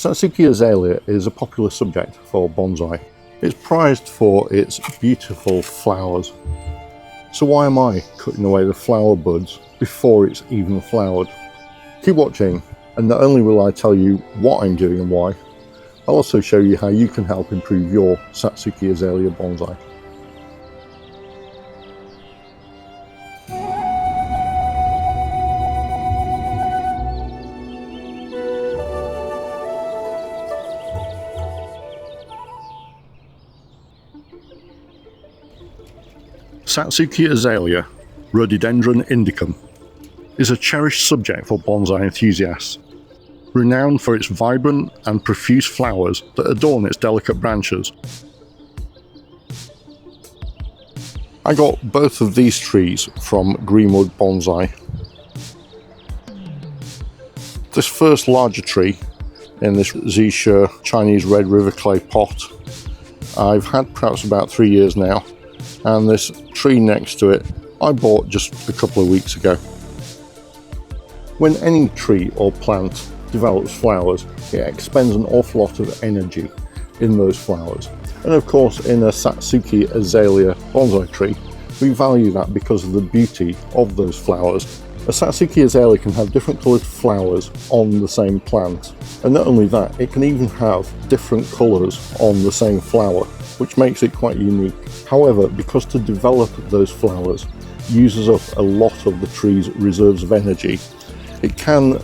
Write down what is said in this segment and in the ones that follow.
Satsuki Azalea is a popular subject for bonsai. It's prized for its beautiful flowers. So why am I cutting away the flower buds before it's even flowered? Keep watching, and not only will I tell you what I'm doing and why, I'll also show you how you can help improve your Satsuki Azalea bonsai. Satsuki Azalea, Rhododendron indicum, is a cherished subject for bonsai enthusiasts, renowned for its vibrant and profuse flowers that adorn its delicate branches. I got both of these trees from Greenwood Bonsai. This first larger tree in this Zisha Chinese Red River clay pot I've had perhaps about 3 years now, and this tree next to it I bought just a couple of weeks ago. When any tree or plant develops flowers, it expends an awful lot of energy in those flowers. And of course, in a Satsuki Azalea bonsai tree, we value that because of the beauty of those flowers. A Satsuki Azalea can have different coloured flowers on the same plant. And not only that, it can even have different colours on the same flower, which makes it quite unique. However, because to develop those flowers uses up a lot of the tree's reserves of energy, it can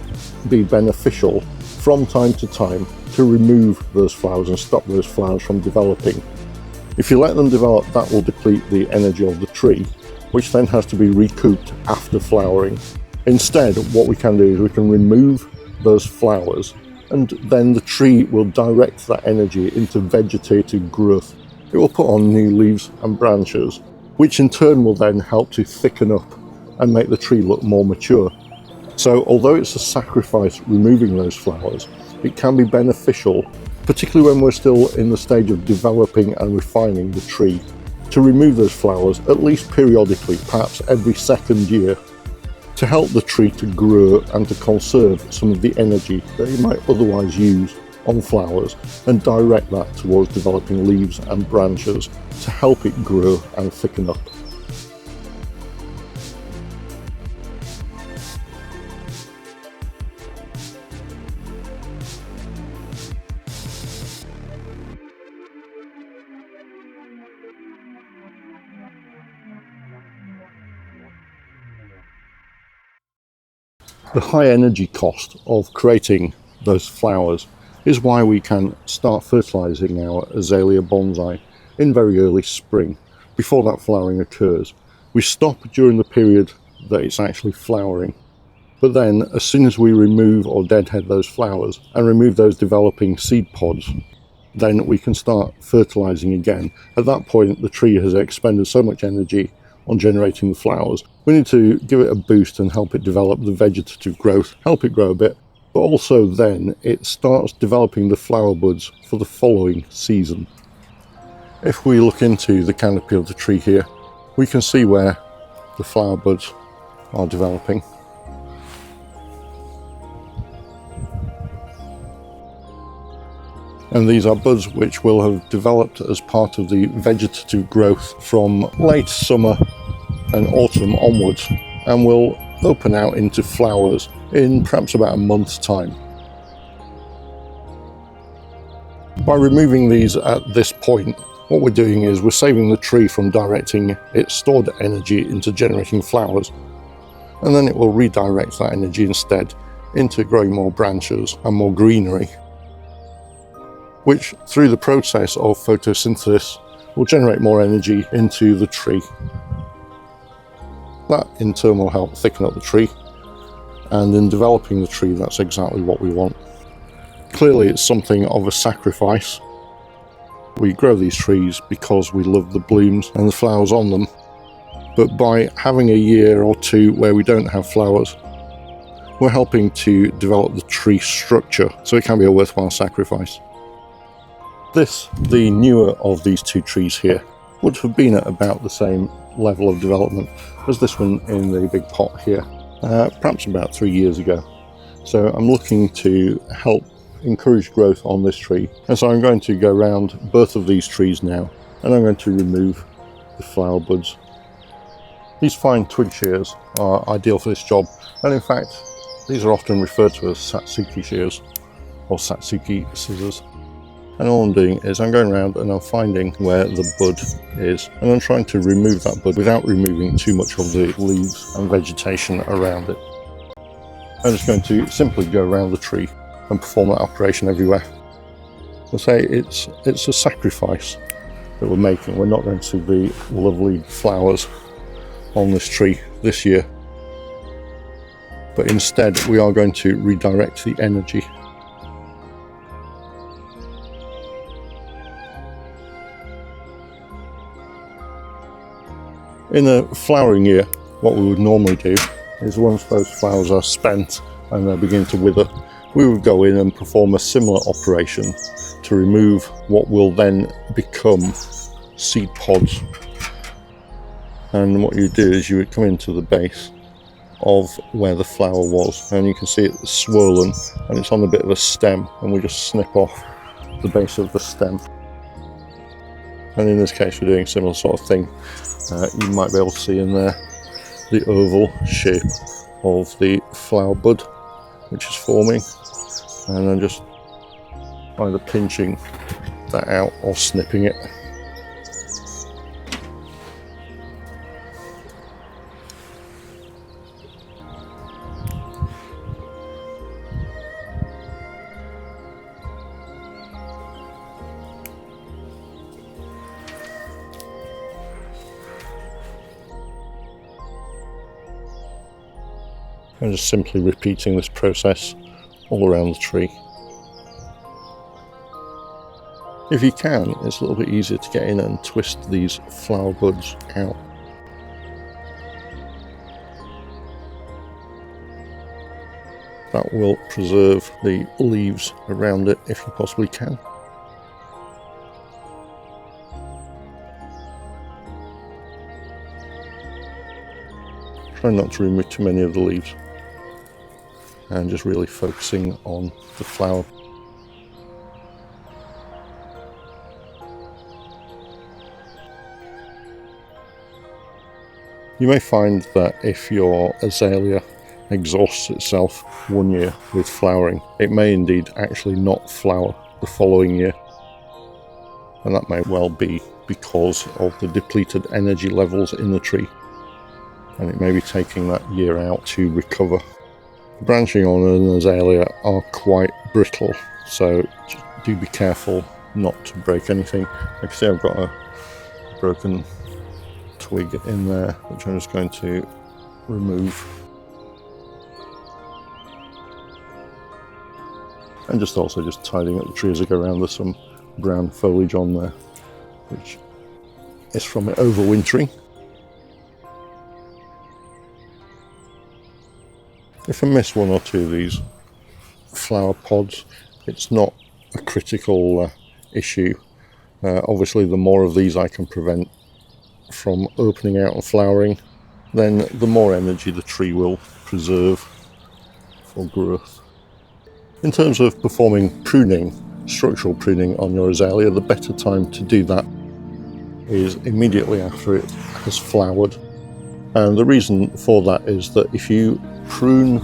be beneficial from time to time to remove those flowers and stop those flowers from developing. If you let them develop, that will deplete the energy of the tree, which then has to be recouped after flowering. Instead, what we can do is we can remove those flowers, and then the tree will direct that energy into vegetative growth. It will put on new leaves and branches, which in turn will then help to thicken up and make the tree look more mature. So although it's a sacrifice removing those flowers, it can be beneficial, particularly when we're still in the stage of developing and refining the tree, to remove those flowers at least periodically, perhaps every second year, to help the tree to grow and to conserve some of the energy that it might otherwise use on flowers, and direct that towards developing leaves and branches to help it grow and thicken up. The high energy cost of creating those flowers is why we can start fertilizing our azalea bonsai in very early spring, before that flowering occurs. We stop during the period that it's actually flowering, but then as soon as we remove or deadhead those flowers and remove those developing seed pods, then we can start fertilizing again. At that point, the tree has expended so much energy on generating the flowers. We need to give it a boost and help it develop the vegetative growth, help it grow a bit, but also then it starts developing the flower buds for the following season. If we look into the canopy of the tree here, we can see where the flower buds are developing. And these are buds which will have developed as part of the vegetative growth from late summer and autumn onwards, and will open out into flowers in perhaps about a month's time. By removing these at this point, what we're doing is we're saving the tree from directing its stored energy into generating flowers, and then it will redirect that energy instead into growing more branches and more greenery, which through the process of photosynthesis will generate more energy into the tree. That in turn will help thicken up the tree, and in developing the tree, that's exactly what we want. Clearly it's something of a sacrifice. We grow these trees because we love the blooms and the flowers on them, but by having a year or two where we don't have flowers, we're helping to develop the tree structure, so it can be a worthwhile sacrifice. This, the newer of these two trees here, would have been at about the same level of development as this one in the big pot here, perhaps about 3 years ago. So I'm looking to help encourage growth on this tree. And so I'm going to go around both of these trees now, and I'm going to remove the flower buds. These fine twig shears are ideal for this job, and in fact these are often referred to as Satsuki shears or Satsuki scissors. And all I'm doing is I'm going around and I'm finding where the bud is, and I'm trying to remove that bud without removing too much of the leaves and vegetation around it. I'm just going to simply go around the tree and perform that operation everywhere. I say it's a sacrifice that we're making. We're not going to see the lovely flowers on this tree this year, but instead we are going to redirect the energy. In a flowering year, what we would normally do is once those flowers are spent and they begin to wither, we would go in and perform a similar operation to remove what will then become seed pods. And what you do is you would come into the base of where the flower was, and you can see it's swollen and it's on a bit of a stem, and we just snip off the base of the stem. And in this case we're doing a similar sort of thing. You might be able to see in there the oval shape of the flower bud which is forming, and I'm just either pinching that out or snipping it. I'm just simply repeating this process all around the tree. If you can, it's a little bit easier to get in and twist these flower buds out. That will preserve the leaves around it if you possibly can. Try not to remove too many of the leaves, and just really focusing on the flower. You may find that if your azalea exhausts itself one year with flowering, it may indeed actually not flower the following year. And that may well be because of the depleted energy levels in the tree, and it may be taking that year out to recover. Branching on an azalea are quite brittle, so do be careful not to break anything. Like I say, I've got a broken twig in there which I'm just going to remove, and just tidying up the tree as I go around. There's some brown foliage on there which is from it overwintering. If I miss one or two of these flower pods, it's not a critical issue. Obviously the more of these I can prevent from opening out and flowering, then the more energy the tree will preserve for growth. In terms of performing pruning, structural pruning on your azalea, the better time to do that is immediately after it has flowered. And the reason for that is that if you prune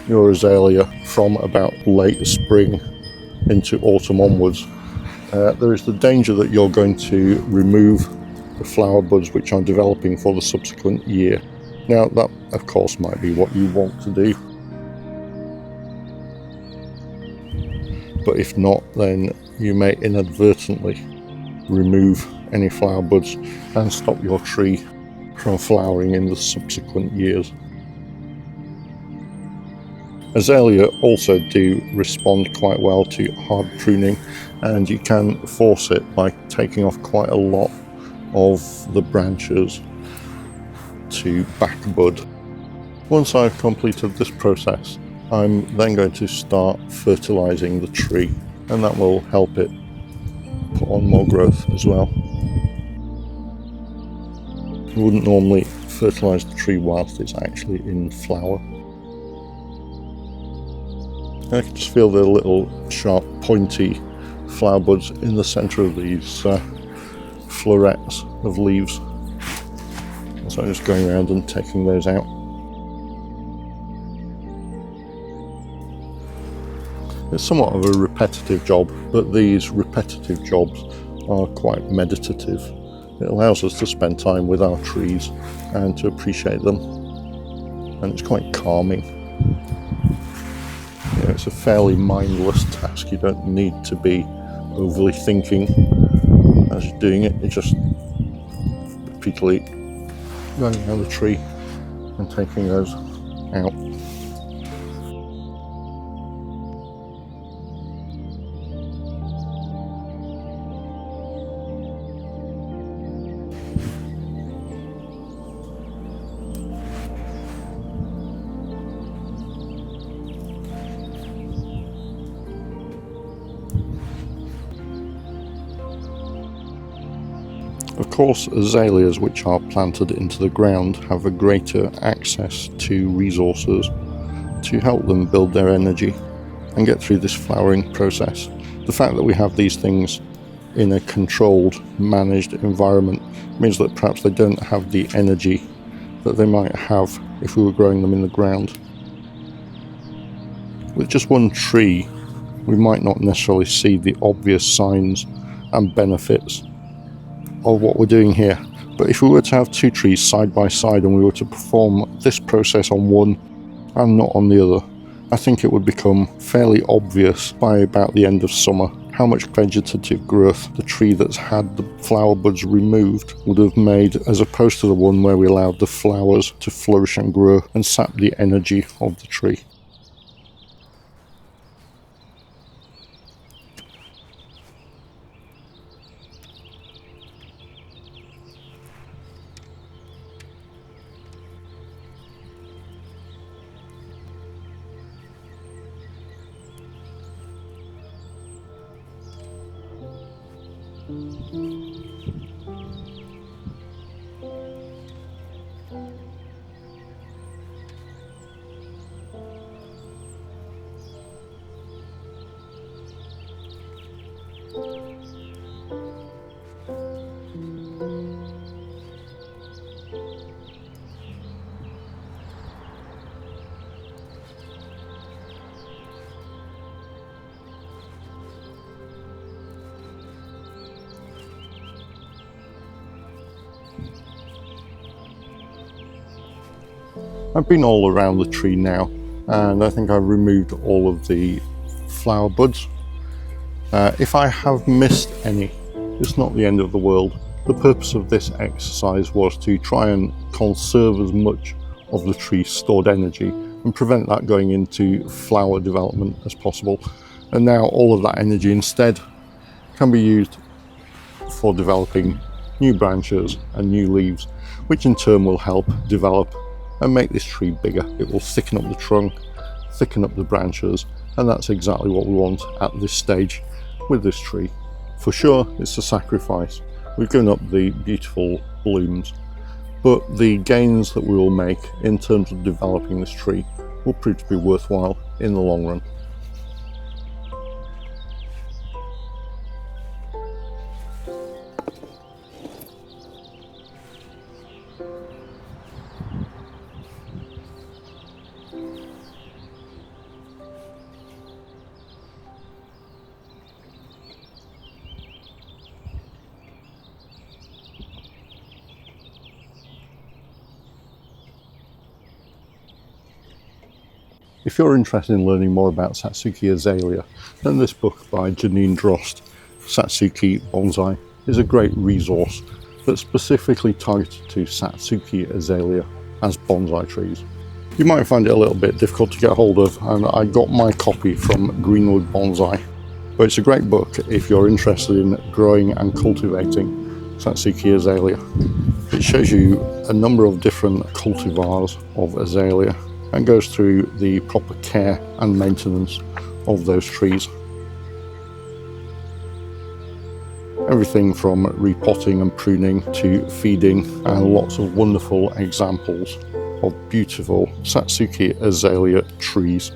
your azalea from about late spring into autumn onwards, there is the danger that you're going to remove the flower buds which are developing for the subsequent year. Now that of course might be what you want to do, but if not, then you may inadvertently remove any flower buds and stop your tree from flowering in the subsequent years. Azalea also do respond quite well to hard pruning, and you can force it by taking off quite a lot of the branches to back bud. Once I've completed this process, I'm then going to start fertilizing the tree, and that will help it put on more growth as well. You wouldn't normally fertilize the tree whilst it's actually in flower. I can just feel the little sharp pointy flower buds in the centre of these florets of leaves. So I'm just going around and taking those out. It's somewhat of a repetitive job, but these repetitive jobs are quite meditative. It allows us to spend time with our trees and to appreciate them, and it's quite calming. You know, it's a fairly mindless task. You don't need to be overly thinking as you're doing it. You're just repeatedly going around the tree and taking those out. Of course, azaleas which are planted into the ground have a greater access to resources to help them build their energy and get through this flowering process. The fact that we have these things in a controlled, managed environment means that perhaps they don't have the energy that they might have if we were growing them in the ground. With just one tree, we might not necessarily see the obvious signs and benefits of what we're doing here. But if we were to have two trees side by side and we were to perform this process on one and not on the other, I think it would become fairly obvious by about the end of summer how much vegetative growth the tree that's had the flower buds removed would have made, as opposed to the one where we allowed the flowers to flourish and grow and sap the energy of the tree. I've been all around the tree now, and I think I've removed all of the flower buds. If I have missed any, it's not the end of the world. The purpose of this exercise was to try and conserve as much of the tree's stored energy and prevent that going into flower development as possible. And now all of that energy instead can be used for developing new branches and new leaves, which in turn will help develop and make this tree bigger. It will thicken up the trunk, thicken up the branches, and that's exactly what we want at this stage with this tree. For sure, it's a sacrifice. We've given up the beautiful blooms, but the gains that we will make in terms of developing this tree will prove to be worthwhile in the long run. If you're interested in learning more about Satsuki Azalea, then this book by Janine Drost, Satsuki Bonsai, is a great resource that's specifically targeted to Satsuki Azalea as bonsai trees. You might find it a little bit difficult to get hold of, and I got my copy from Greenwood Bonsai, but it's a great book if you're interested in growing and cultivating Satsuki Azalea. It shows you a number of different cultivars of azalea and goes through the proper care and maintenance of those trees. Everything from repotting and pruning to feeding, and lots of wonderful examples of beautiful Satsuki Azalea trees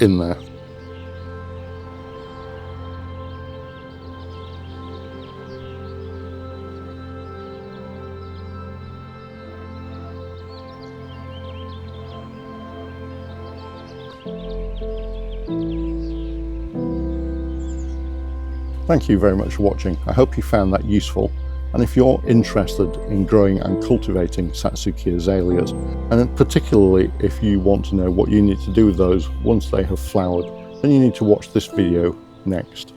in there. Thank you very much for watching. I hope you found that useful. And if you're interested in growing and cultivating Satsuki Azaleas, and particularly if you want to know what you need to do with those once they have flowered, then you need to watch this video next.